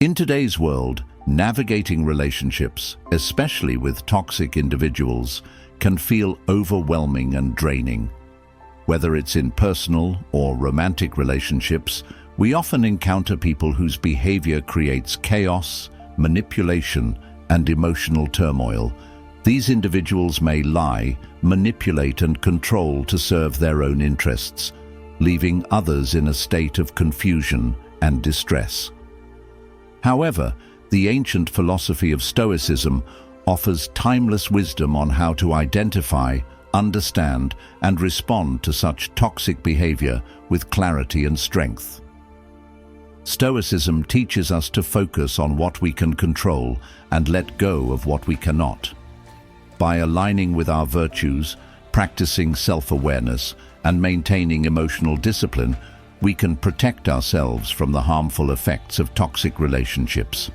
In today's world, navigating relationships, especially with toxic individuals, can feel overwhelming and draining. Whether it's in personal or romantic relationships, we often encounter people whose behavior creates chaos, manipulation, and emotional turmoil. These individuals may lie, manipulate, and control to serve their own interests, leaving others in a state of confusion and distress. However, the ancient philosophy of Stoicism offers timeless wisdom on how to identify, understand, and respond to such toxic behavior with clarity and strength. Stoicism teaches us to focus on what we can control and let go of what we cannot. By aligning with our virtues, practicing self-awareness, and maintaining emotional discipline, we can protect ourselves from the harmful effects of toxic relationships.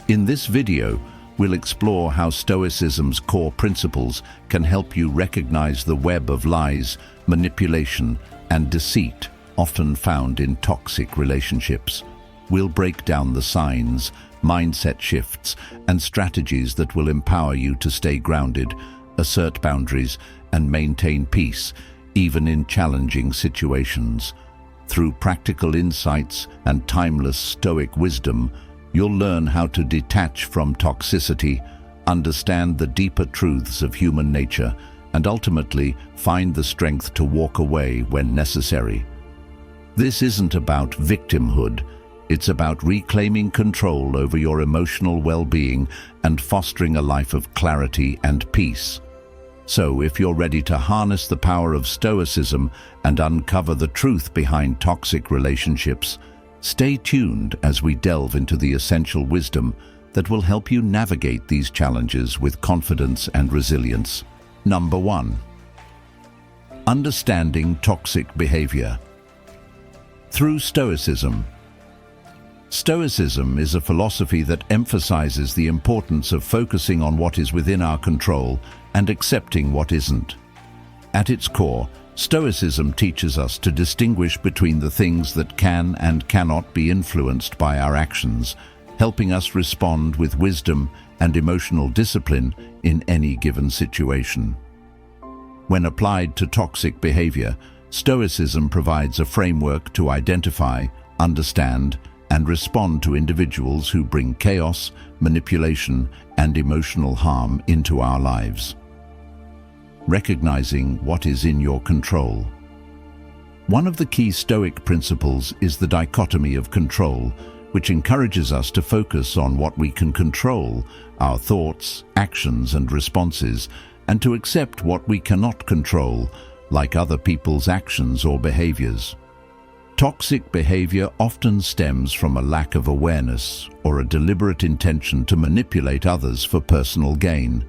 In this video, we'll explore how Stoicism's core principles can help you recognize the web of lies, manipulation, and deceit often found in toxic relationships. We'll break down the signs, mindset shifts, and strategies that will empower you to stay grounded, assert boundaries, and maintain peace, even in challenging situations. Through practical insights and timeless Stoic wisdom, you'll learn how to detach from toxicity, understand the deeper truths of human nature, and ultimately find the strength to walk away when necessary. This isn't about victimhood. It's about reclaiming control over your emotional well-being and fostering a life of clarity and peace. So, if you're ready to harness the power of Stoicism and uncover the truth behind toxic relationships, stay tuned as we delve into the essential wisdom that will help you navigate these challenges with confidence and resilience. Number 1. Understanding toxic behavior. Through Stoicism. Stoicism is a philosophy that emphasizes the importance of focusing on what is within our control and accepting what isn't. At its core, Stoicism teaches us to distinguish between the things that can and cannot be influenced by our actions, helping us respond with wisdom and emotional discipline in any given situation. When applied to toxic behavior, Stoicism provides a framework to identify, understand, and respond to individuals who bring chaos, manipulation, and emotional harm into our lives. Recognizing what is in your control. One of the key Stoic principles is the dichotomy of control, which encourages us to focus on what we can control, our thoughts, actions, and responses, and to accept what we cannot control, like other people's actions or behaviors. Toxic behavior often stems from a lack of awareness or a deliberate intention to manipulate others for personal gain.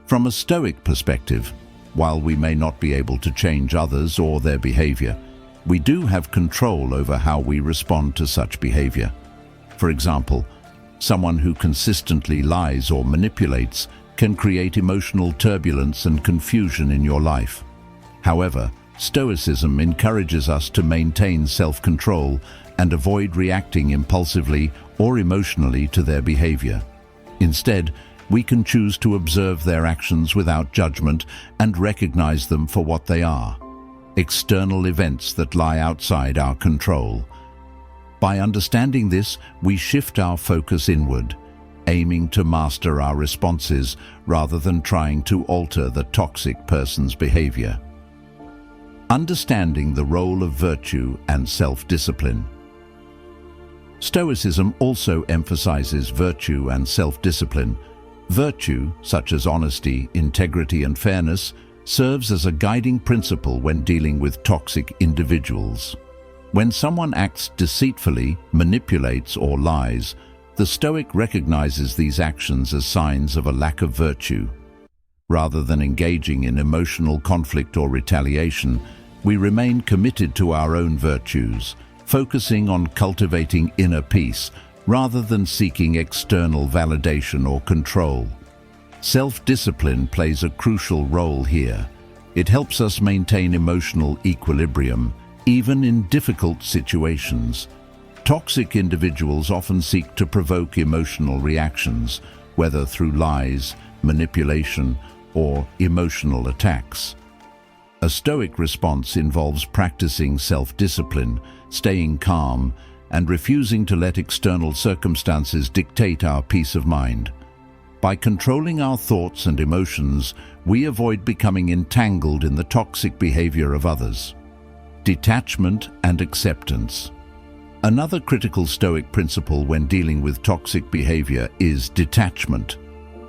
From a Stoic perspective, while we may not be able to change others or their behavior, we do have control over how we respond to such behavior. For example, someone who consistently lies or manipulates can create emotional turbulence and confusion in your life. However, Stoicism encourages us to maintain self-control and avoid reacting impulsively or emotionally to their behavior. Instead, we can choose to observe their actions without judgment and recognize them for what they are: external events that lie outside our control. By understanding this, we shift our focus inward, aiming to master our responses rather than trying to alter the toxic person's behavior. Understanding the role of virtue and self-discipline. Stoicism also emphasizes virtue and self-discipline. Virtue, such as honesty, integrity, and fairness, serves as a guiding principle when dealing with toxic individuals. When someone acts deceitfully, manipulates, or lies, the Stoic recognizes these actions as signs of a lack of virtue. Rather than engaging in emotional conflict or retaliation, we remain committed to our own virtues, focusing on cultivating inner peace rather than seeking external validation or control. Self-discipline plays a crucial role here. It helps us maintain emotional equilibrium, even in difficult situations. Toxic individuals often seek to provoke emotional reactions, whether through lies, manipulation, or emotional attacks. A Stoic response involves practicing self-discipline, staying calm, and refusing to let external circumstances dictate our peace of mind. By controlling our thoughts and emotions, we avoid becoming entangled in the toxic behavior of others. Detachment and acceptance. Another critical Stoic principle when dealing with toxic behavior is detachment.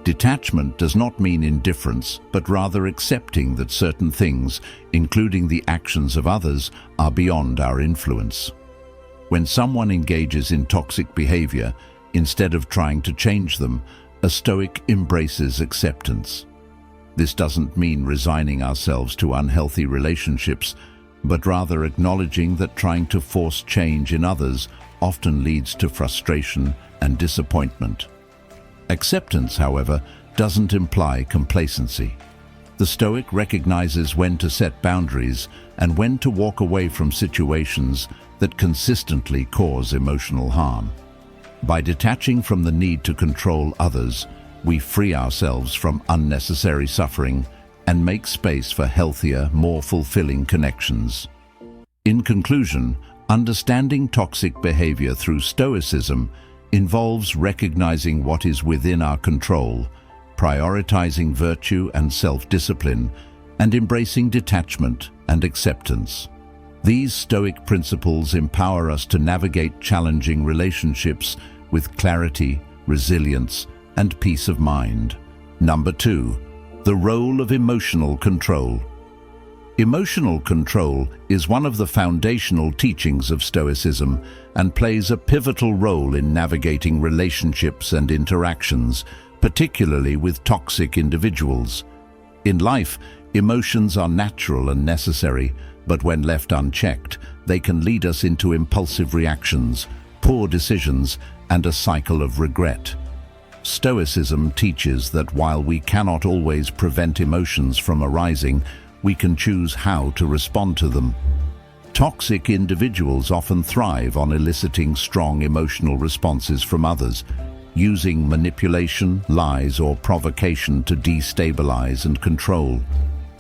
Detachment does not mean indifference, but rather accepting that certain things, including the actions of others, are beyond our influence. When someone engages in toxic behavior, instead of trying to change them, a Stoic embraces acceptance. This doesn't mean resigning ourselves to unhealthy relationships, but rather acknowledging that trying to force change in others often leads to frustration and disappointment. Acceptance, however, doesn't imply complacency. The Stoic recognizes when to set boundaries and when to walk away from situations that consistently cause emotional harm. By detaching from the need to control others, we free ourselves from unnecessary suffering and make space for healthier, more fulfilling connections. In conclusion, understanding toxic behavior through Stoicism involves recognizing what is within our control, prioritizing virtue and self-discipline, and embracing detachment and acceptance. These Stoic principles empower us to navigate challenging relationships with clarity, resilience, and peace of mind. Number 2. The role of emotional control. Emotional control is one of the foundational teachings of Stoicism and plays a pivotal role in navigating relationships and interactions, particularly with toxic individuals. In life, emotions are natural and necessary, but when left unchecked, they can lead us into impulsive reactions, poor decisions, and a cycle of regret. Stoicism teaches that while we cannot always prevent emotions from arising, we can choose how to respond to them. Toxic individuals often thrive on eliciting strong emotional responses from others, using manipulation, lies, or provocation to destabilize and control.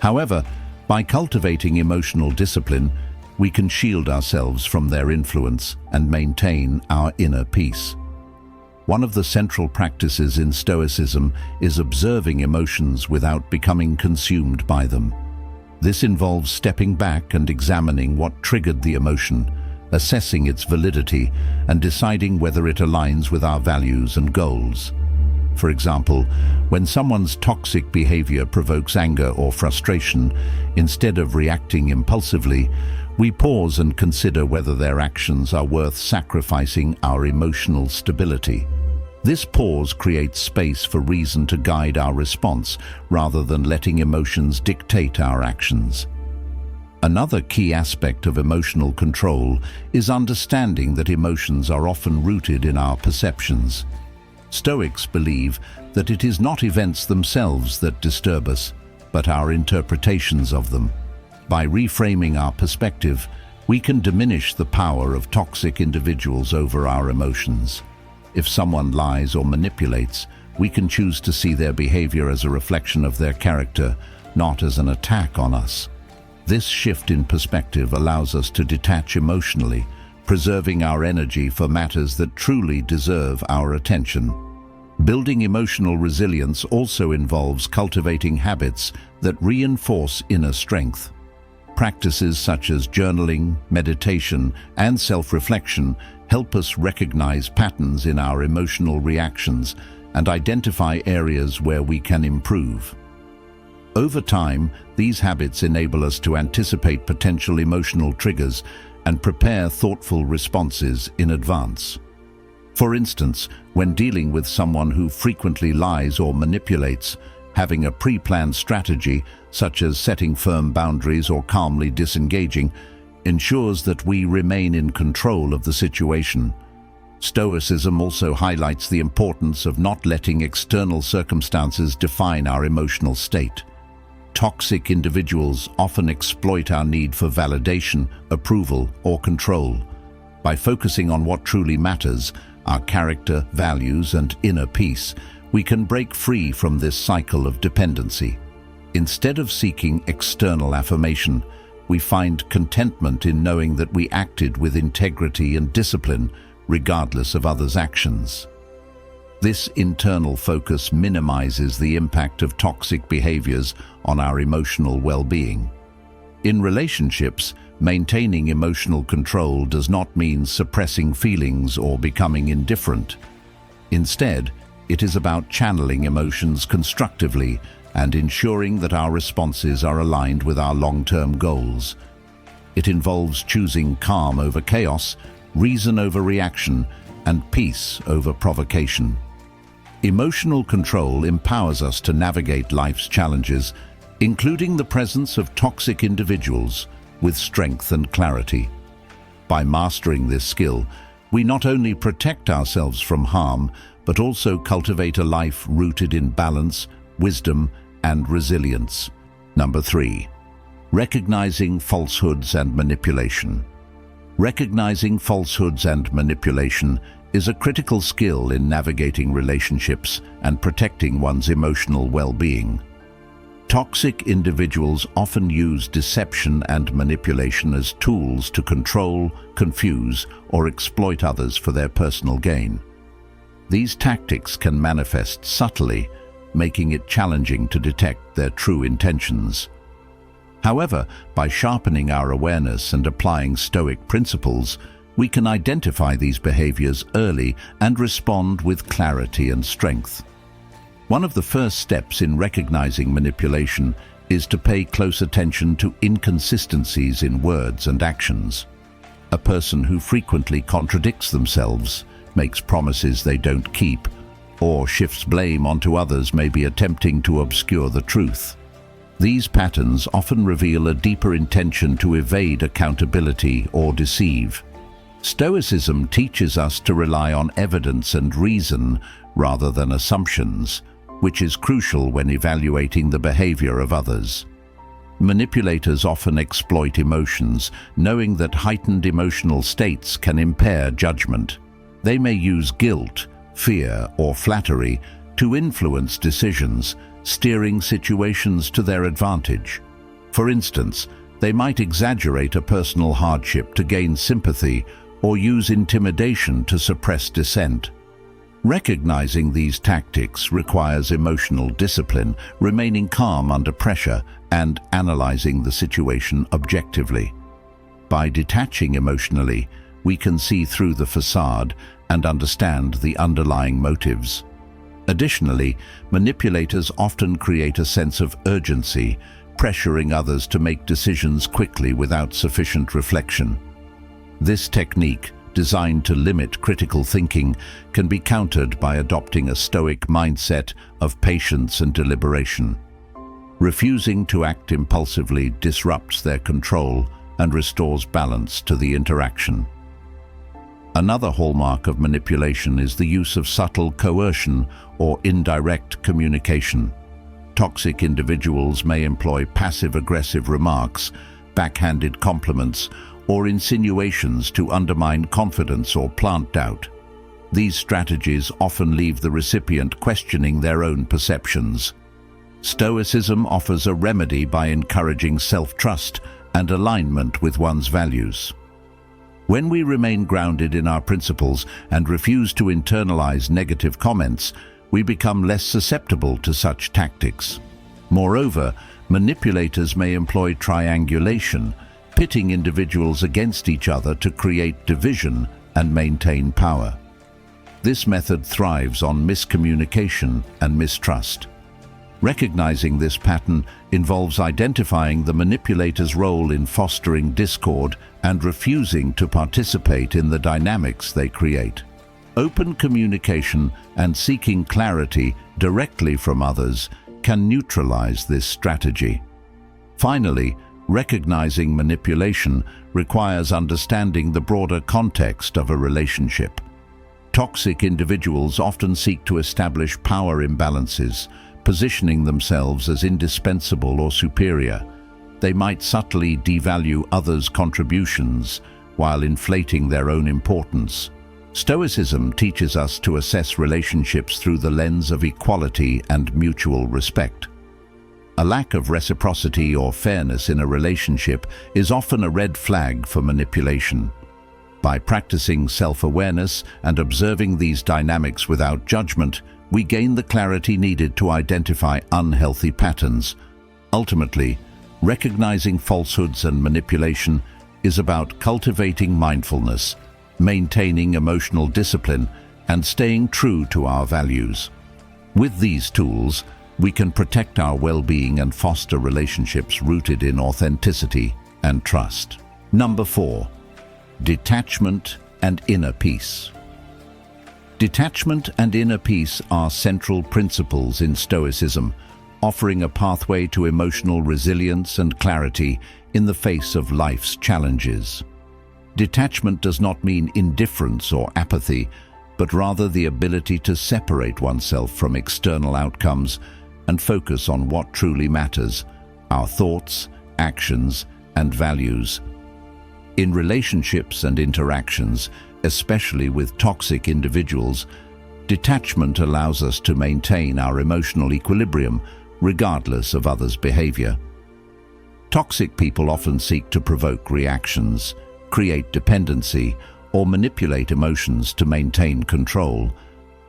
However, by cultivating emotional discipline, we can shield ourselves from their influence and maintain our inner peace. One of the central practices in Stoicism is observing emotions without becoming consumed by them. This involves stepping back and examining what triggered the emotion, assessing its validity, and deciding whether it aligns with our values and goals. For example, when someone's toxic behavior provokes anger or frustration, instead of reacting impulsively, we pause and consider whether their actions are worth sacrificing our emotional stability. This pause creates space for reason to guide our response rather than letting emotions dictate our actions. Another key aspect of emotional control is understanding that emotions are often rooted in our perceptions. Stoics believe that it is not events themselves that disturb us, but our interpretations of them. By reframing our perspective, we can diminish the power of toxic individuals over our emotions. If someone lies or manipulates, we can choose to see their behavior as a reflection of their character, not as an attack on us. This shift in perspective allows us to detach emotionally, preserving our energy for matters that truly deserve our attention. Building emotional resilience also involves cultivating habits that reinforce inner strength. Practices such as journaling, meditation, and self-reflection help us recognize patterns in our emotional reactions and identify areas where we can improve. Over time, these habits enable us to anticipate potential emotional triggers and prepare thoughtful responses in advance. For instance, when dealing with someone who frequently lies or manipulates, having a pre-planned strategy, such as setting firm boundaries or calmly disengaging, ensures that we remain in control of the situation. Stoicism also highlights the importance of not letting external circumstances define our emotional state. Toxic individuals often exploit our need for validation, approval, or control. By focusing on what truly matters, our character, values, and inner peace, we can break free from this cycle of dependency. Instead of seeking external affirmation, we find contentment in knowing that we acted with integrity and discipline, regardless of others' actions. This internal focus minimizes the impact of toxic behaviors on our emotional well-being. In relationships, maintaining emotional control does not mean suppressing feelings or becoming indifferent. Instead, it is about channeling emotions constructively and ensuring that our responses are aligned with our long-term goals. It involves choosing calm over chaos, reason over reaction, and peace over provocation. Emotional control empowers us to navigate life's challenges, including the presence of toxic individuals, with strength and clarity. By mastering this skill, we not only protect ourselves from harm, but also cultivate a life rooted in balance, wisdom, and resilience. Number 3. Recognizing falsehoods and manipulation. Recognizing falsehoods and manipulation is a critical skill in navigating relationships and protecting one's emotional well-being. Toxic individuals often use deception and manipulation as tools to control, confuse, or exploit others for their personal gain. These tactics can manifest subtly, making it challenging to detect their true intentions. However, by sharpening our awareness and applying Stoic principles, we can identify these behaviors early and respond with clarity and strength. One of the first steps in recognizing manipulation is to pay close attention to inconsistencies in words and actions. A person who frequently contradicts themselves, makes promises they don't keep, or shifts blame onto others may be attempting to obscure the truth. These patterns often reveal a deeper intention to evade accountability or deceive. Stoicism teaches us to rely on evidence and reason rather than assumptions, which is crucial when evaluating the behavior of others. Manipulators often exploit emotions, knowing that heightened emotional states can impair judgment. They may use guilt, fear, or flattery to influence decisions, steering situations to their advantage. For instance, they might exaggerate a personal hardship to gain sympathy or use intimidation to suppress dissent. Recognizing these tactics requires emotional discipline, remaining calm under pressure, and analyzing the situation objectively. By detaching emotionally, we can see through the facade and understand the underlying motives. Additionally, manipulators often create a sense of urgency, pressuring others to make decisions quickly without sufficient reflection. This technique, designed to limit critical thinking, can be countered by adopting a Stoic mindset of patience and deliberation. Refusing to act impulsively disrupts their control and restores balance to the interaction. Another hallmark of manipulation is the use of subtle coercion or indirect communication. Toxic individuals may employ passive-aggressive remarks, backhanded compliments, or insinuations to undermine confidence or plant doubt. These strategies often leave the recipient questioning their own perceptions. Stoicism offers a remedy by encouraging self-trust and alignment with one's values. When we remain grounded in our principles and refuse to internalize negative comments, we become less susceptible to such tactics. Moreover, manipulators may employ triangulation, pitting individuals against each other to create division and maintain power. This method thrives on miscommunication and mistrust. Recognizing this pattern involves identifying the manipulator's role in fostering discord and refusing to participate in the dynamics they create. Open communication and seeking clarity directly from others can neutralize this strategy. Finally, recognizing manipulation requires understanding the broader context of a relationship. Toxic individuals often seek to establish power imbalances, positioning themselves as indispensable or superior. They might subtly devalue others' contributions, while inflating their own importance. Stoicism teaches us to assess relationships through the lens of equality and mutual respect. A lack of reciprocity or fairness in a relationship is often a red flag for manipulation. By practicing self-awareness and observing these dynamics without judgment, we gain the clarity needed to identify unhealthy patterns. Ultimately, recognizing falsehoods and manipulation is about cultivating mindfulness, maintaining emotional discipline, and staying true to our values. With these tools, we can protect our well-being and foster relationships rooted in authenticity and trust. Number 4. Detachment and inner peace. Detachment and inner peace are central principles in Stoicism, offering a pathway to emotional resilience and clarity in the face of life's challenges. Detachment does not mean indifference or apathy, but rather the ability to separate oneself from external outcomes and focus on what truly matters: our thoughts, actions, and values. In relationships and interactions, especially with toxic individuals, detachment allows us to maintain our emotional equilibrium regardless of others' behavior. Toxic people often seek to provoke reactions, create dependency, or manipulate emotions to maintain control.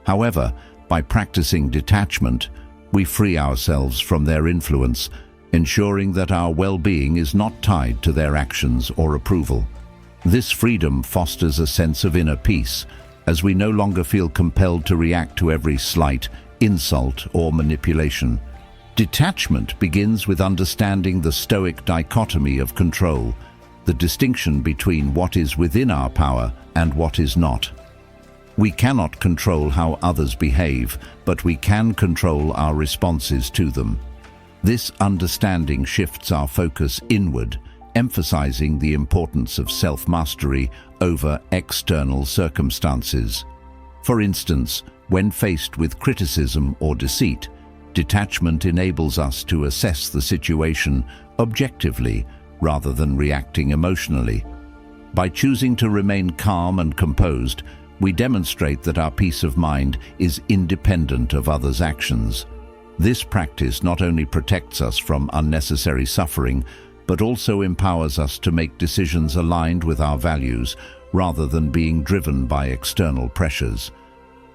However, by practicing detachment, we free ourselves from their influence, ensuring that our well-being is not tied to their actions or approval. This freedom fosters a sense of inner peace, as we no longer feel compelled to react to every slight, insult, or manipulation. Detachment begins with understanding the Stoic dichotomy of control, the distinction between what is within our power and what is not. We cannot control how others behave, but we can control our responses to them. This understanding shifts our focus inward, emphasizing the importance of self-mastery over external circumstances. For instance, when faced with criticism or deceit, detachment enables us to assess the situation objectively rather than reacting emotionally. By choosing to remain calm and composed, we demonstrate that our peace of mind is independent of others' actions. This practice not only protects us from unnecessary suffering, but also empowers us to make decisions aligned with our values rather than being driven by external pressures.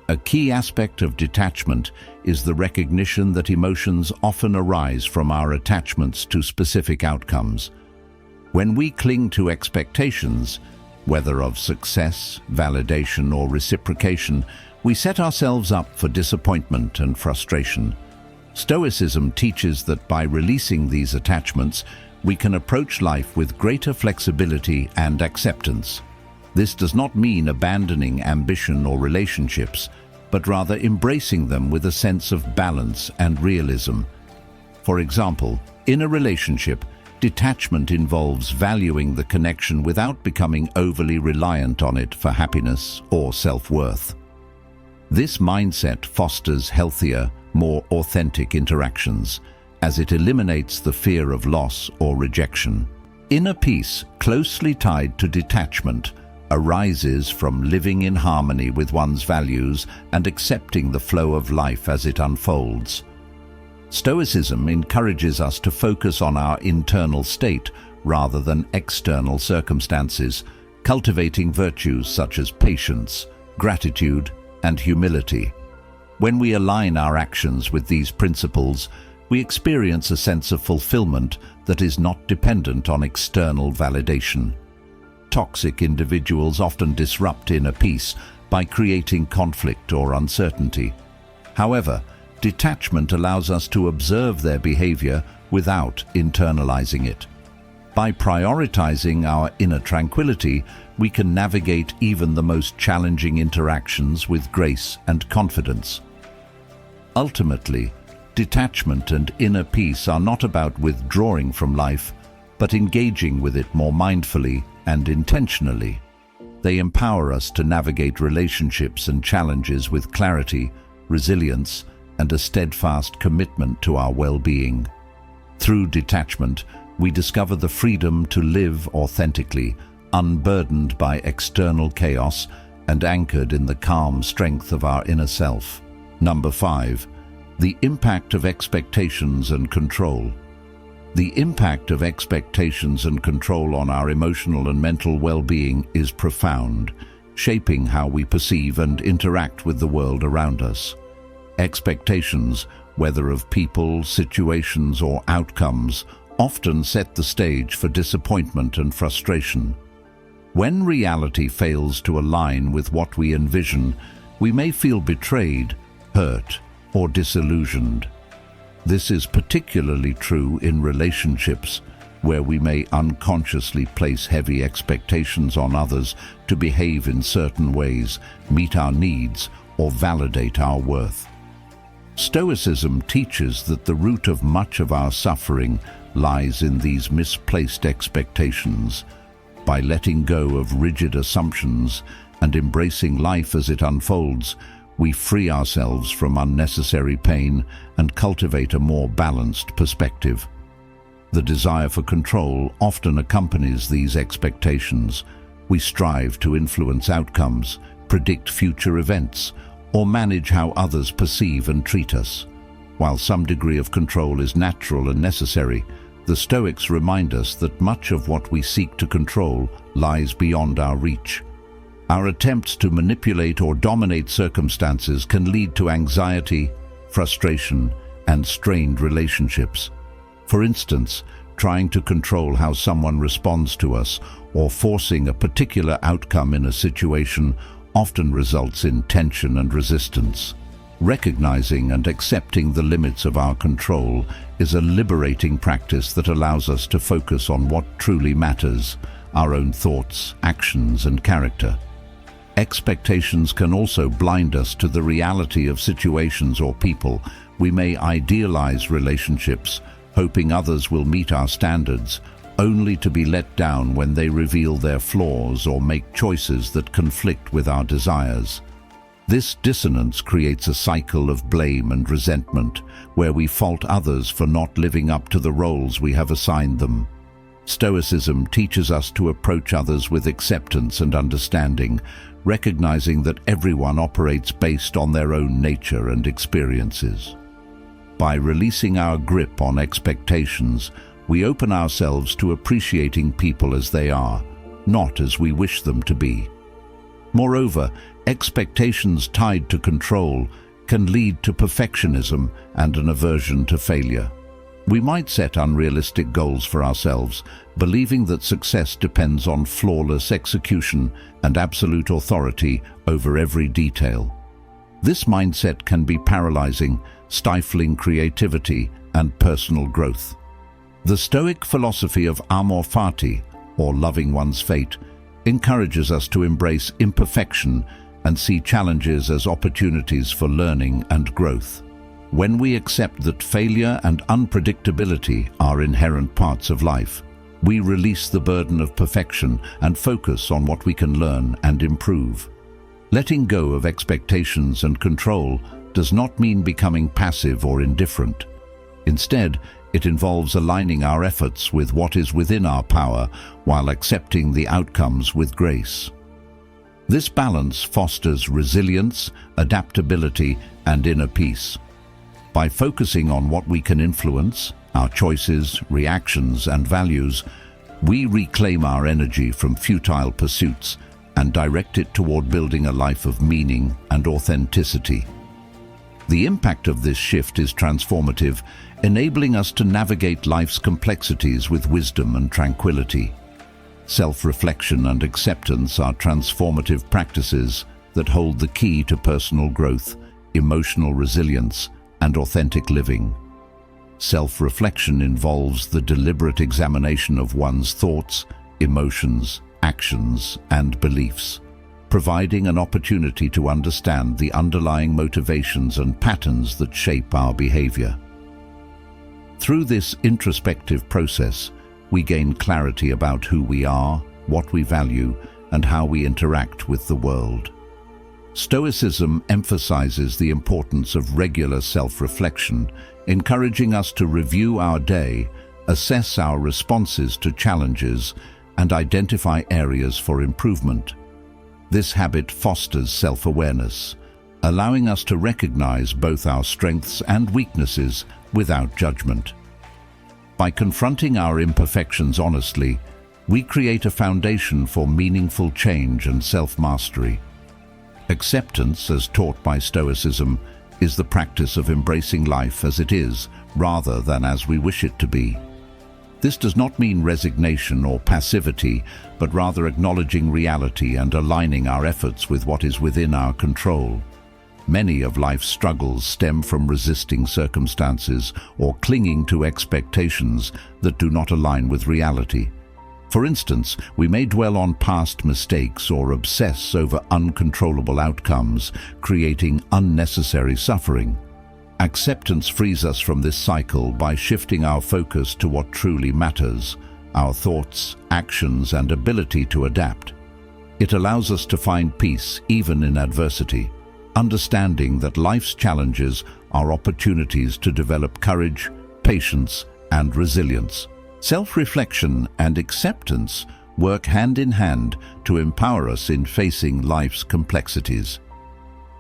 A key aspect of detachment is the recognition that emotions often arise from our attachments to specific outcomes. When we cling to expectations, whether of success, validation, or reciprocation, we set ourselves up for disappointment and frustration. Stoicism teaches that by releasing these attachments, we can approach life with greater flexibility and acceptance. This does not mean abandoning ambition or relationships, but rather embracing them with a sense of balance and realism. For example, in a relationship, detachment involves valuing the connection without becoming overly reliant on it for happiness or self-worth. This mindset fosters healthier, more authentic interactions, as it eliminates the fear of loss or rejection. Inner peace, closely tied to detachment, arises from living in harmony with one's values and accepting the flow of life as it unfolds. Stoicism encourages us to focus on our internal state rather than external circumstances, cultivating virtues such as patience, gratitude, and humility. When we align our actions with these principles, we experience a sense of fulfillment that is not dependent on external validation. Toxic individuals often disrupt inner peace by creating conflict or uncertainty. However, detachment allows us to observe their behavior without internalizing it. By prioritizing our inner tranquility, we can navigate even the most challenging interactions with grace and confidence. Ultimately, detachment and inner peace are not about withdrawing from life, but engaging with it more mindfully and intentionally. They empower us to navigate relationships and challenges with clarity, resilience, and a steadfast commitment to our well-being. Through detachment, we discover the freedom to live authentically, unburdened by external chaos and anchored in the calm strength of our inner self. Number 5. The impact of expectations and control. The impact of expectations and control on our emotional and mental well-being is profound, shaping how we perceive and interact with the world around us. Expectations, whether of people, situations, or outcomes, often set the stage for disappointment and frustration. When reality fails to align with what we envision, we may feel betrayed, hurt, or disillusioned. This is particularly true in relationships, where we may unconsciously place heavy expectations on others to behave in certain ways, meet our needs, or validate our worth. Stoicism teaches that the root of much of our suffering lies in these misplaced expectations. By letting go of rigid assumptions and embracing life as it unfolds, we free ourselves from unnecessary pain and cultivate a more balanced perspective. The desire for control often accompanies these expectations. We strive to influence outcomes, predict future events, or manage how others perceive and treat us. While some degree of control is natural and necessary, the Stoics remind us that much of what we seek to control lies beyond our reach. Our attempts to manipulate or dominate circumstances can lead to anxiety, frustration, and strained relationships. For instance, trying to control how someone responds to us or forcing a particular outcome in a situation often results in tension and resistance. Recognizing and accepting the limits of our control is a liberating practice that allows us to focus on what truly matters, our own thoughts, actions, and character. Expectations can also blind us to the reality of situations or people. We may idealize relationships, hoping others will meet our standards, only to be let down when they reveal their flaws or make choices that conflict with our desires. This dissonance creates a cycle of blame and resentment, where we fault others for not living up to the roles we have assigned them. Stoicism teaches us to approach others with acceptance and understanding, recognizing that everyone operates based on their own nature and experiences. By releasing our grip on expectations, we open ourselves to appreciating people as they are, not as we wish them to be. Moreover, expectations tied to control can lead to perfectionism and an aversion to failure. We might set unrealistic goals for ourselves, believing that success depends on flawless execution and absolute authority over every detail. This mindset can be paralyzing, stifling creativity and personal growth. The Stoic philosophy of amor fati, or loving one's fate, encourages us to embrace imperfection and see challenges as opportunities for learning and growth. When we accept that failure and unpredictability are inherent parts of life, we release the burden of perfection and focus on what we can learn and improve. Letting go of expectations and control does not mean becoming passive or indifferent. Instead, it involves aligning our efforts with what is within our power while accepting the outcomes with grace. This balance fosters resilience, adaptability, and inner peace. By focusing on what we can influence, our choices, reactions, and values, we reclaim our energy from futile pursuits and direct it toward building a life of meaning and authenticity. The impact of this shift is transformative, enabling us to navigate life's complexities with wisdom and tranquility. Self-reflection and acceptance are transformative practices that hold the key to personal growth, emotional resilience, and authentic living. Self-reflection involves the deliberate examination of one's thoughts, emotions, actions, and beliefs, providing an opportunity to understand the underlying motivations and patterns that shape our behavior. Through this introspective process, we gain clarity about who we are, what we value, and how we interact with the world. Stoicism emphasizes the importance of regular self-reflection, encouraging us to review our day, assess our responses to challenges, and identify areas for improvement. This habit fosters self-awareness, allowing us to recognize both our strengths and weaknesses without judgment. By confronting our imperfections honestly, we create a foundation for meaningful change and self-mastery. Acceptance, as taught by Stoicism, is the practice of embracing life as it is, rather than as we wish it to be. This does not mean resignation or passivity, but rather acknowledging reality and aligning our efforts with what is within our control. Many of life's struggles stem from resisting circumstances or clinging to expectations that do not align with reality. For instance, we may dwell on past mistakes or obsess over uncontrollable outcomes, creating unnecessary suffering. Acceptance frees us from this cycle by shifting our focus to what truly matters: our thoughts, actions, and ability to adapt. It allows us to find peace even in adversity, understanding that life's challenges are opportunities to develop courage, patience, and resilience. Self-reflection and acceptance work hand in hand to empower us in facing life's complexities.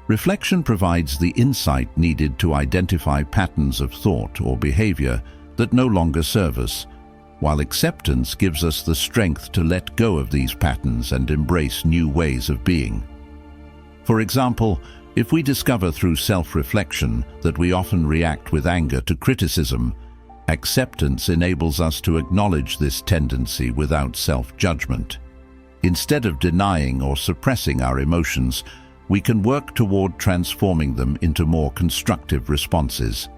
Reflection provides the insight needed to identify patterns of thought or behavior that no longer serve us, while acceptance gives us the strength to let go of these patterns and embrace new ways of being. For example, if we discover through self-reflection that we often react with anger to criticism, acceptance enables us to acknowledge this tendency without self-judgment. Instead of denying or suppressing our emotions, we can work toward transforming them into more constructive responses.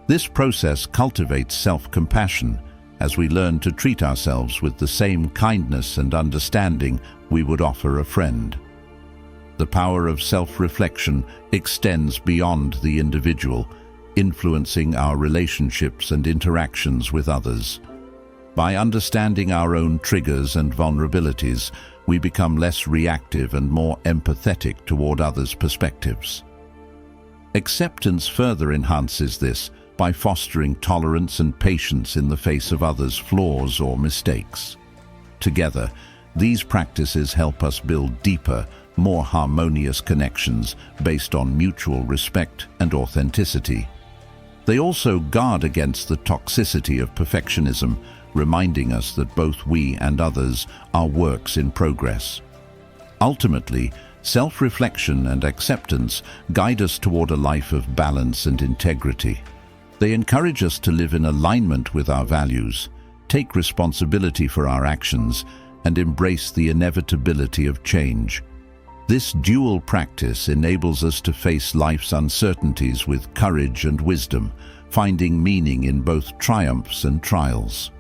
This process cultivates self-compassion as we learn to treat ourselves with the same kindness and understanding we would offer a friend. The power of self-reflection extends beyond the individual, influencing our relationships and interactions with others. By understanding our own triggers and vulnerabilities, we become less reactive and more empathetic toward others' perspectives. Acceptance further enhances this by fostering tolerance and patience in the face of others' flaws or mistakes. Together, these practices help us build deeper, more harmonious connections based on mutual respect and authenticity. They also guard against the toxicity of perfectionism, reminding us that both we and others are works in progress. Ultimately, self-reflection and acceptance guide us toward a life of balance and integrity. They encourage us to live in alignment with our values, take responsibility for our actions, and embrace the inevitability of change. This dual practice enables us to face life's uncertainties with courage and wisdom, finding meaning in both triumphs and trials.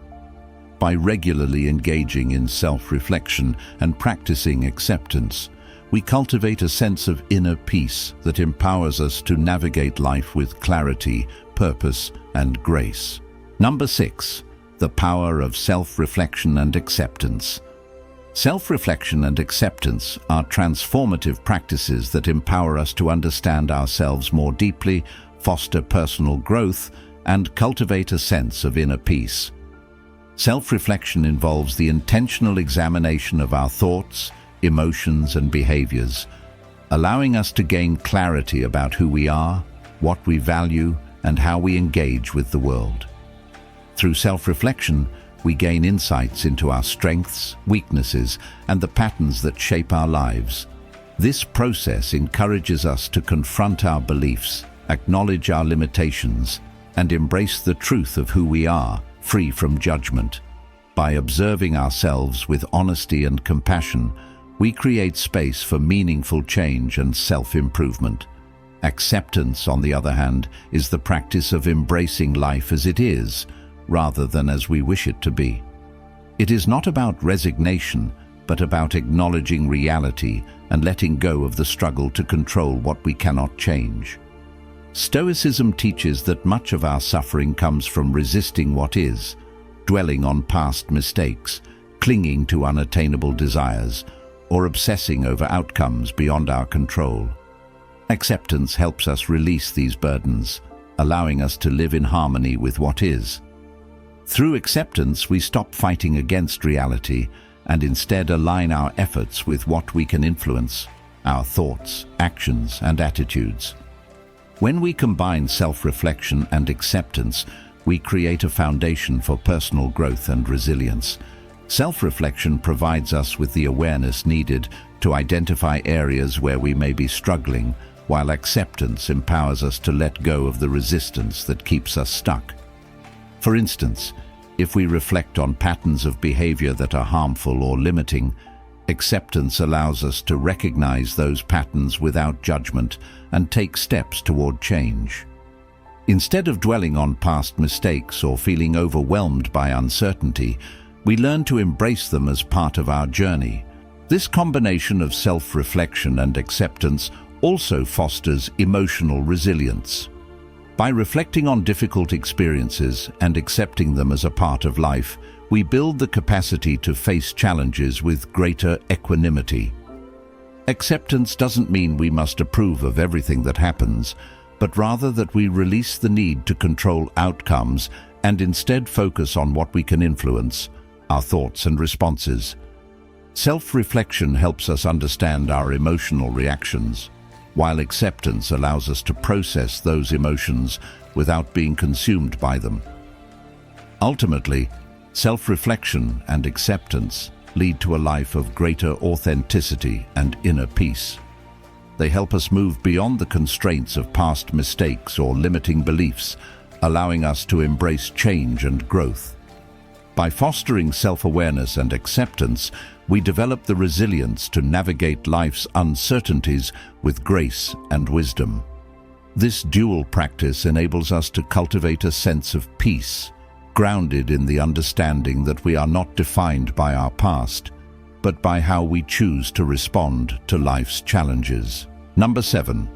By regularly engaging in self-reflection and practicing acceptance, we cultivate a sense of inner peace that empowers us to navigate life with clarity, purpose, and grace. Number 6. The power of self-reflection and acceptance. Self-reflection and acceptance are transformative practices that empower us to understand ourselves more deeply, foster personal growth, and cultivate a sense of inner peace. Self-reflection involves the intentional examination of our thoughts, emotions, and behaviors, allowing us to gain clarity about who we are, what we value, and how we engage with the world. Through self-reflection, we gain insights into our strengths, weaknesses, and the patterns that shape our lives. This process encourages us to confront our beliefs, acknowledge our limitations, and embrace the truth of who we are, free from judgment. By observing ourselves with honesty and compassion, we create space for meaningful change and self-improvement. Acceptance, on the other hand, is the practice of embracing life as it is, rather than as we wish it to be. It is not about resignation, but about acknowledging reality and letting go of the struggle to control what we cannot change. Stoicism teaches that much of our suffering comes from resisting what is, dwelling on past mistakes, clinging to unattainable desires, or obsessing over outcomes beyond our control. Acceptance helps us release these burdens, allowing us to live in harmony with what is. Through acceptance, we stop fighting against reality and instead align our efforts with what we can influence, our thoughts, actions, and attitudes. When we combine self-reflection and acceptance, we create a foundation for personal growth and resilience. Self-reflection provides us with the awareness needed to identify areas where we may be struggling, while acceptance empowers us to let go of the resistance that keeps us stuck. For instance, if we reflect on patterns of behavior that are harmful or limiting, acceptance allows us to recognize those patterns without judgment and take steps toward change. Instead of dwelling on past mistakes or feeling overwhelmed by uncertainty, we learn to embrace them as part of our journey. This combination of self-reflection and acceptance also fosters emotional resilience. By reflecting on difficult experiences and accepting them as a part of life, we build the capacity to face challenges with greater equanimity. Acceptance doesn't mean we must approve of everything that happens, but rather that we release the need to control outcomes and instead focus on what we can influence, our thoughts and responses. Self-reflection helps us understand our emotional reactions, while acceptance allows us to process those emotions without being consumed by them. Ultimately, self-reflection and acceptance lead to a life of greater authenticity and inner peace. They help us move beyond the constraints of past mistakes or limiting beliefs, allowing us to embrace change and growth. By fostering self-awareness and acceptance, we develop the resilience to navigate life's uncertainties with grace and wisdom. This dual practice enables us to cultivate a sense of peace, grounded in the understanding that we are not defined by our past, but by how we choose to respond to life's challenges. Number 7.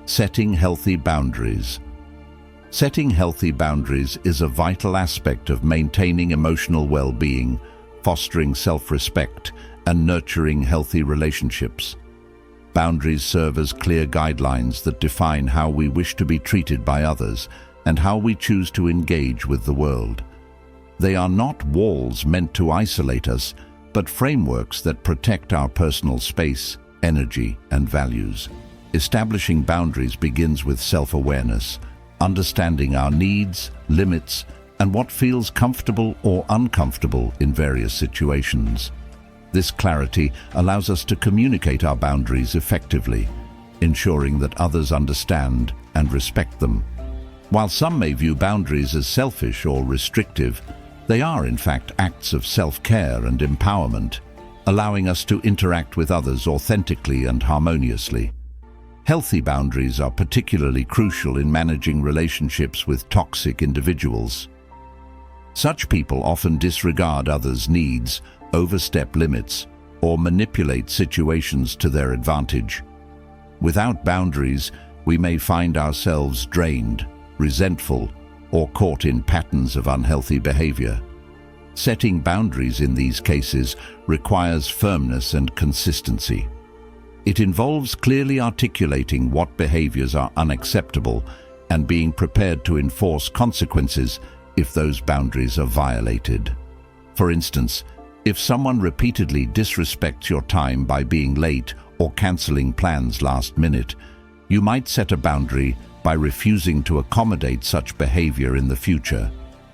Setting healthy boundaries. Setting healthy boundaries is a vital aspect of maintaining emotional well-being, fostering self-respect, and nurturing healthy relationships. Boundaries serve as clear guidelines that define how we wish to be treated by others and how we choose to engage with the world. They are not walls meant to isolate us, but frameworks that protect our personal space, energy, and values. Establishing boundaries begins with self-awareness, understanding our needs, limits, and what feels comfortable or uncomfortable in various situations. This clarity allows us to communicate our boundaries effectively, ensuring that others understand and respect them. While some may view boundaries as selfish or restrictive, they are in fact acts of self-care and empowerment, allowing us to interact with others authentically and harmoniously. Healthy boundaries are particularly crucial in managing relationships with toxic individuals. Such people often disregard others' needs, overstep limits, or manipulate situations to their advantage. Without boundaries, we may find ourselves drained, resentful, or caught in patterns of unhealthy behavior. Setting boundaries in these cases requires firmness and consistency. It involves clearly articulating what behaviors are unacceptable and being prepared to enforce consequences if those boundaries are violated. For instance, if someone repeatedly disrespects your time by being late or canceling plans last minute, you might set a boundary by refusing to accommodate such behavior in the future.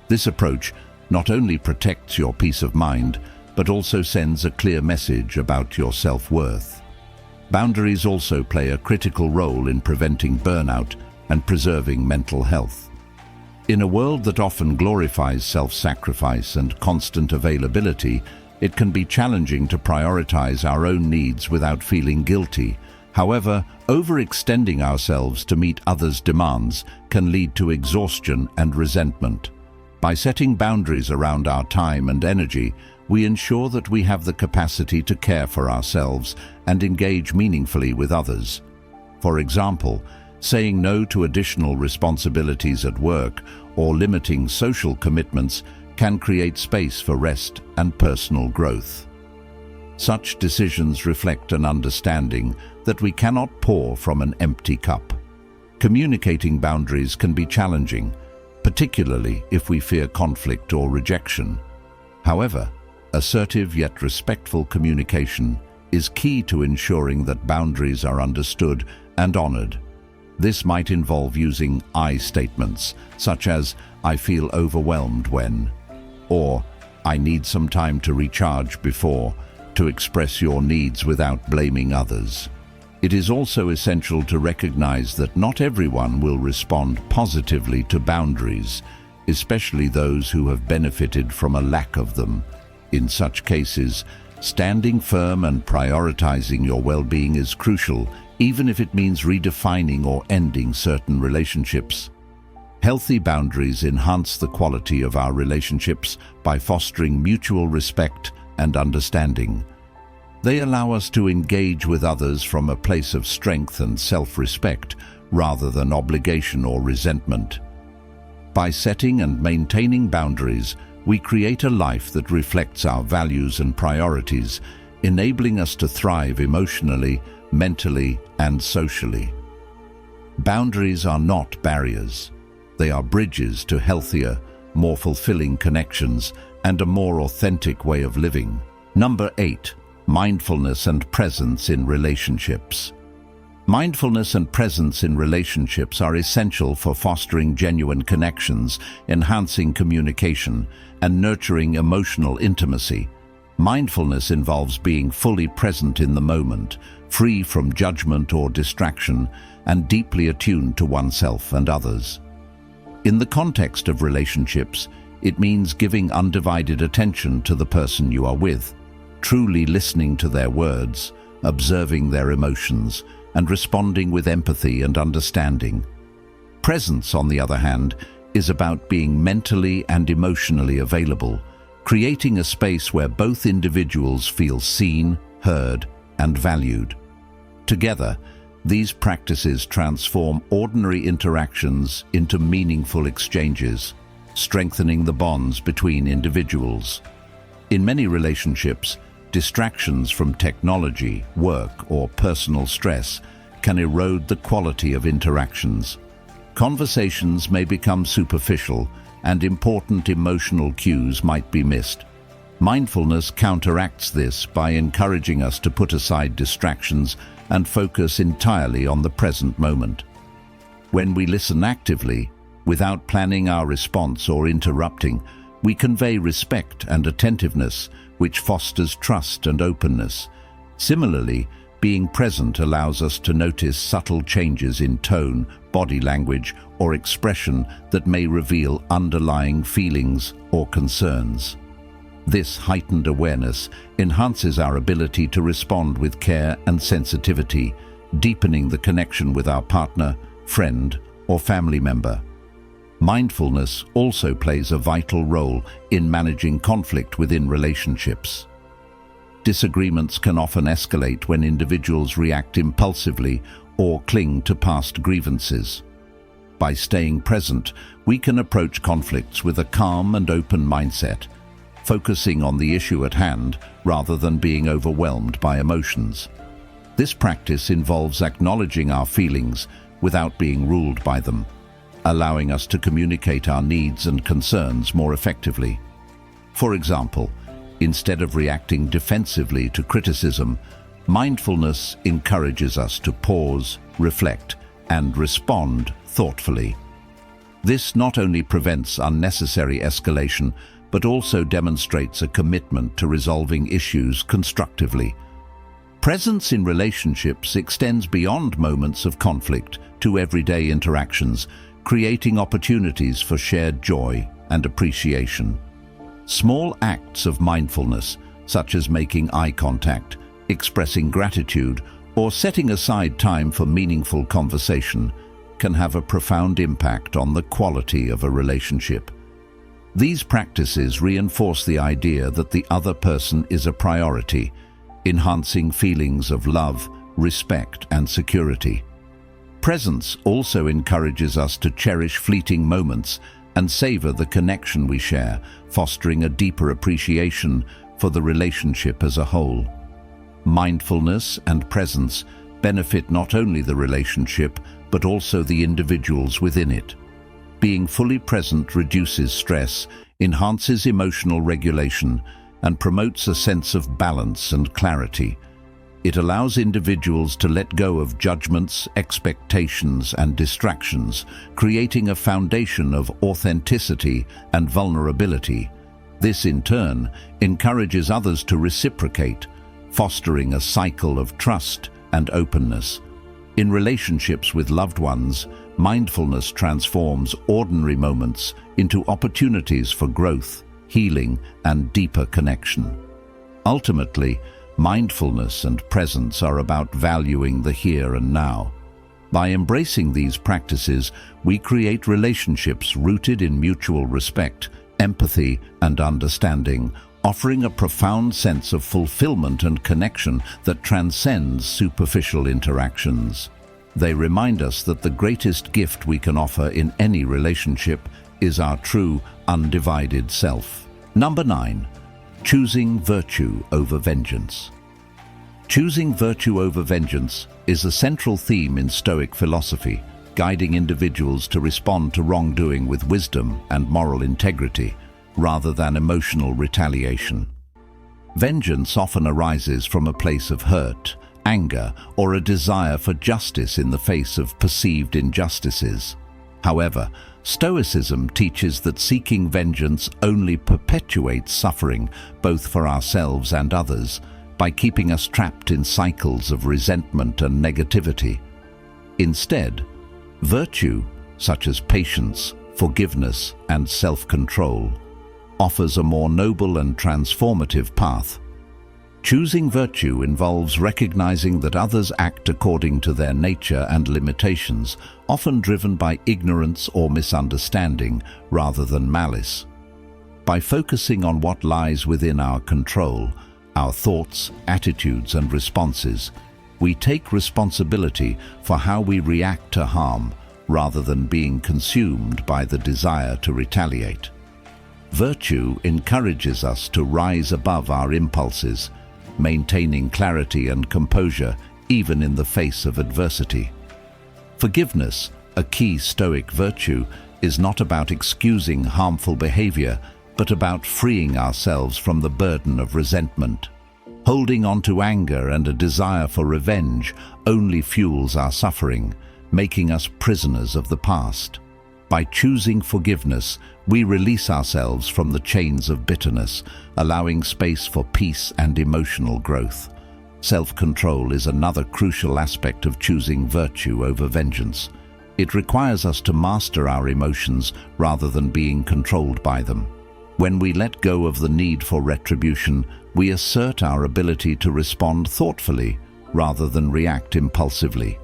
This approach not only protects your peace of mind, but also sends a clear message about your self-worth. Boundaries also play a critical role in preventing burnout and preserving mental health. In a world that often glorifies self-sacrifice and constant availability, it can be challenging to prioritize our own needs without feeling guilty. However, overextending ourselves to meet others' demands can lead to exhaustion and resentment. By setting boundaries around our time and energy, we ensure that we have the capacity to care for ourselves and engage meaningfully with others. For example, saying no to additional responsibilities at work or limiting social commitments can create space for rest and personal growth. Such decisions reflect an understanding that we cannot pour from an empty cup. Communicating boundaries can be challenging, particularly if we fear conflict or rejection. However, Assertive yet respectful communication is key to ensuring that boundaries are understood and honored. This might involve using I statements, such as, "I feel overwhelmed when," or "I need some time to recharge before," to express your needs without blaming others. It is also essential to recognize that not everyone will respond positively to boundaries, especially those who have benefited from a lack of them. In such cases, standing firm and prioritizing your well-being is crucial, even if it means redefining or ending certain relationships. Healthy boundaries enhance the quality of our relationships by fostering mutual respect and understanding. They allow us to engage with others from a place of strength and self-respect rather than obligation or resentment. By setting and maintaining boundaries, we create a life that reflects our values and priorities, enabling us to thrive emotionally, mentally, and socially. Boundaries are not barriers. They are bridges to healthier, more fulfilling connections and a more authentic way of living. Number 8. Mindfulness and presence in relationships. Mindfulness and presence in relationships are essential for fostering genuine connections, enhancing communication, and nurturing emotional intimacy. Mindfulness involves being fully present in the moment, free from judgment or distraction, and deeply attuned to oneself and others. In the context of relationships, it means giving undivided attention to the person you are with, truly listening to their words, observing their emotions, and responding with empathy and understanding. Presence, on the other hand, is about being mentally and emotionally available, creating a space where both individuals feel seen, heard, and valued. Together, these practices transform ordinary interactions into meaningful exchanges, strengthening the bonds between individuals. In many relationships, distractions from technology, work, or personal stress can erode the quality of interactions. Conversations may become superficial, and important emotional cues might be missed. Mindfulness counteracts this by encouraging us to put aside distractions and focus entirely on the present moment. When we listen actively, without planning our response or interrupting, we convey respect and attentiveness, which fosters trust and openness. Similarly, being present allows us to notice subtle changes in tone, body language, or expression that may reveal underlying feelings or concerns. This heightened awareness enhances our ability to respond with care and sensitivity, deepening the connection with our partner, friend, or family member. Mindfulness also plays a vital role in managing conflict within relationships. Disagreements can often escalate when individuals react impulsively or cling to past grievances. By staying present, we can approach conflicts with a calm and open mindset, focusing on the issue at hand rather than being overwhelmed by emotions. This practice involves acknowledging our feelings without being ruled by them, allowing us to communicate our needs and concerns more effectively. For example, instead of reacting defensively to criticism, mindfulness encourages us to pause, reflect, and respond thoughtfully. This not only prevents unnecessary escalation, but also demonstrates a commitment to resolving issues constructively. Presence in relationships extends beyond moments of conflict to everyday interactions, creating opportunities for shared joy and appreciation. Small acts of mindfulness, such as making eye contact, expressing gratitude, or setting aside time for meaningful conversation, can have a profound impact on the quality of a relationship. These practices reinforce the idea that the other person is a priority, enhancing feelings of love, respect, and security. Presence also encourages us to cherish fleeting moments and savor the connection we share, fostering a deeper appreciation for the relationship as a whole. Mindfulness and presence benefit not only the relationship, but also the individuals within it. Being fully present reduces stress, enhances emotional regulation, and promotes a sense of balance and clarity. It allows individuals to let go of judgments, expectations, and distractions, creating a foundation of authenticity and vulnerability. This, in turn, encourages others to reciprocate, fostering a cycle of trust and openness. In relationships with loved ones, mindfulness transforms ordinary moments into opportunities for growth, healing, and deeper connection. Ultimately, mindfulness and presence are about valuing the here and now. By embracing these practices, we create relationships rooted in mutual respect, empathy, and understanding, offering a profound sense of fulfillment and connection that transcends superficial interactions. They remind us that the greatest gift we can offer in any relationship is our true, undivided self. Number 9. Choosing virtue over vengeance. Choosing virtue over vengeance is a central theme in Stoic philosophy, guiding individuals to respond to wrongdoing with wisdom and moral integrity, rather than emotional retaliation. Vengeance often arises from a place of hurt, anger, or a desire for justice in the face of perceived injustices. However, Stoicism teaches that seeking vengeance only perpetuates suffering, both for ourselves and others, by keeping us trapped in cycles of resentment and negativity. Instead, virtue, such as patience, forgiveness, and self-control, offers a more noble and transformative path. Choosing virtue involves recognizing that others act according to their nature and limitations, often driven by ignorance or misunderstanding rather than malice. By focusing on what lies within our control, our thoughts, attitudes, and responses, we take responsibility for how we react to harm rather than being consumed by the desire to retaliate. Virtue encourages us to rise above our impulses, maintaining clarity and composure even in the face of adversity. Forgiveness, a key Stoic virtue, is not about excusing harmful behavior, but about freeing ourselves from the burden of resentment. Holding on to anger and a desire for revenge only fuels our suffering, making us prisoners of the past. By choosing forgiveness, we release ourselves from the chains of bitterness, allowing space for peace and emotional growth. Self-control is another crucial aspect of choosing virtue over vengeance. It requires us to master our emotions rather than being controlled by them. When we let go of the need for retribution, we assert our ability to respond thoughtfully rather than react impulsively.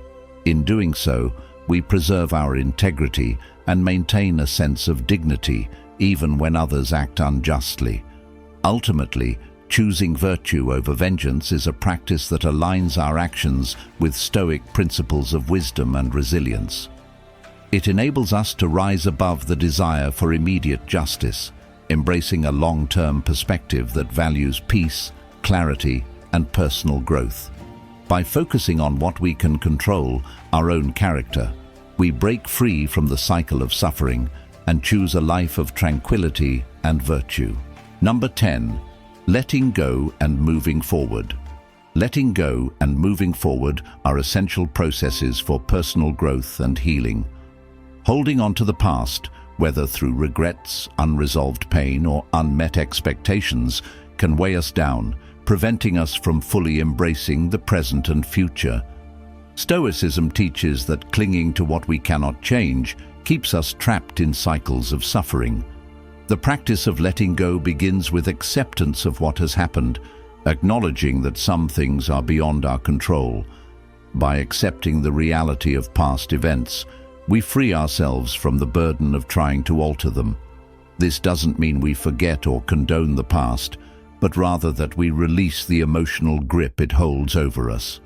In doing so, we preserve our integrity and maintain a sense of dignity even when others act unjustly. Ultimately, choosing virtue over vengeance is a practice that aligns our actions with Stoic principles of wisdom and resilience. It enables us to rise above the desire for immediate justice, embracing a long-term perspective that values peace, clarity, and personal growth. By focusing on what we can control, our own character, we break free from the cycle of suffering and choose a life of tranquility and virtue. Number 10. Letting go and moving forward. Letting go and moving forward are essential processes for personal growth and healing. Holding on to the past, whether through regrets, unresolved pain, or unmet expectations, can weigh us down, preventing us from fully embracing the present and future. Stoicism teaches that clinging to what we cannot change keeps us trapped in cycles of suffering. The practice of letting go begins with acceptance of what has happened, acknowledging that some things are beyond our control. By accepting the reality of past events, we free ourselves from the burden of trying to alter them. This doesn't mean we forget or condone the past, but rather that we release the emotional grip it holds over us.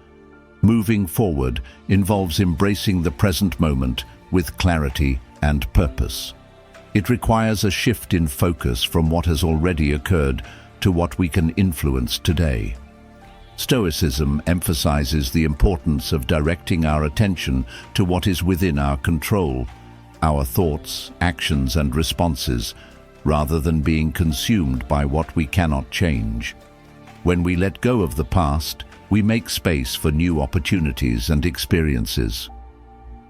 Moving forward involves embracing the present moment with clarity and purpose. It requires a shift in focus from what has already occurred to what we can influence today. Stoicism emphasizes the importance of directing our attention to what is within our control, our thoughts, actions, and responses, rather than being consumed by what we cannot change. When we let go of the past, we make space for new opportunities and experiences.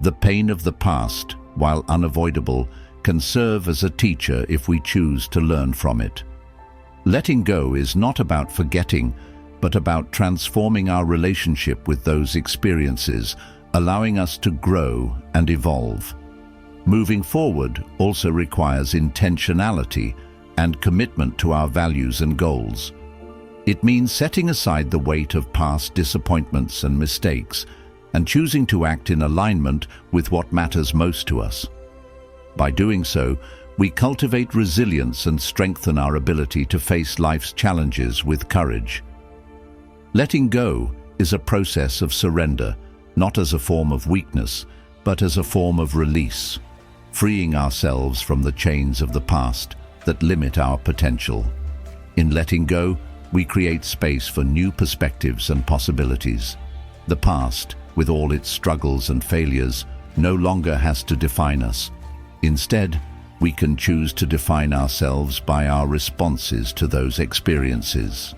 The pain of the past, while unavoidable, can serve as a teacher if we choose to learn from it. Letting go is not about forgetting, but about transforming our relationship with those experiences, allowing us to grow and evolve. Moving forward also requires intentionality and commitment to our values and goals. It means setting aside the weight of past disappointments and mistakes and choosing to act in alignment with what matters most to us. By doing so, we cultivate resilience and strengthen our ability to face life's challenges with courage. Letting go is a process of surrender, not as a form of weakness, but as a form of release, freeing ourselves from the chains of the past that limit our potential. In letting go, we create space for new perspectives and possibilities. The past, with all its struggles and failures, no longer has to define us. Instead, we can choose to define ourselves by our responses to those experiences.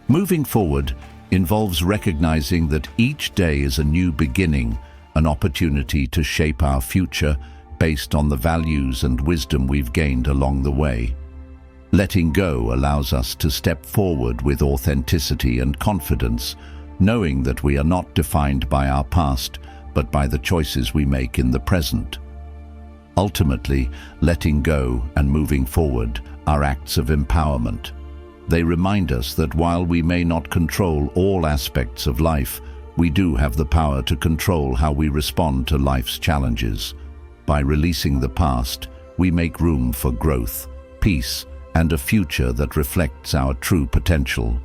Moving forward involves recognizing that each day is a new beginning, an opportunity to shape our future based on the values and wisdom we've gained along the way. Letting go allows us to step forward with authenticity and confidence, knowing that we are not defined by our past, but by the choices we make in the present. Ultimately, letting go and moving forward are acts of empowerment. They remind us that while we may not control all aspects of life, we do have the power to control how we respond to life's challenges. By releasing the past, we make room for growth, peace, and a future that reflects our true potential.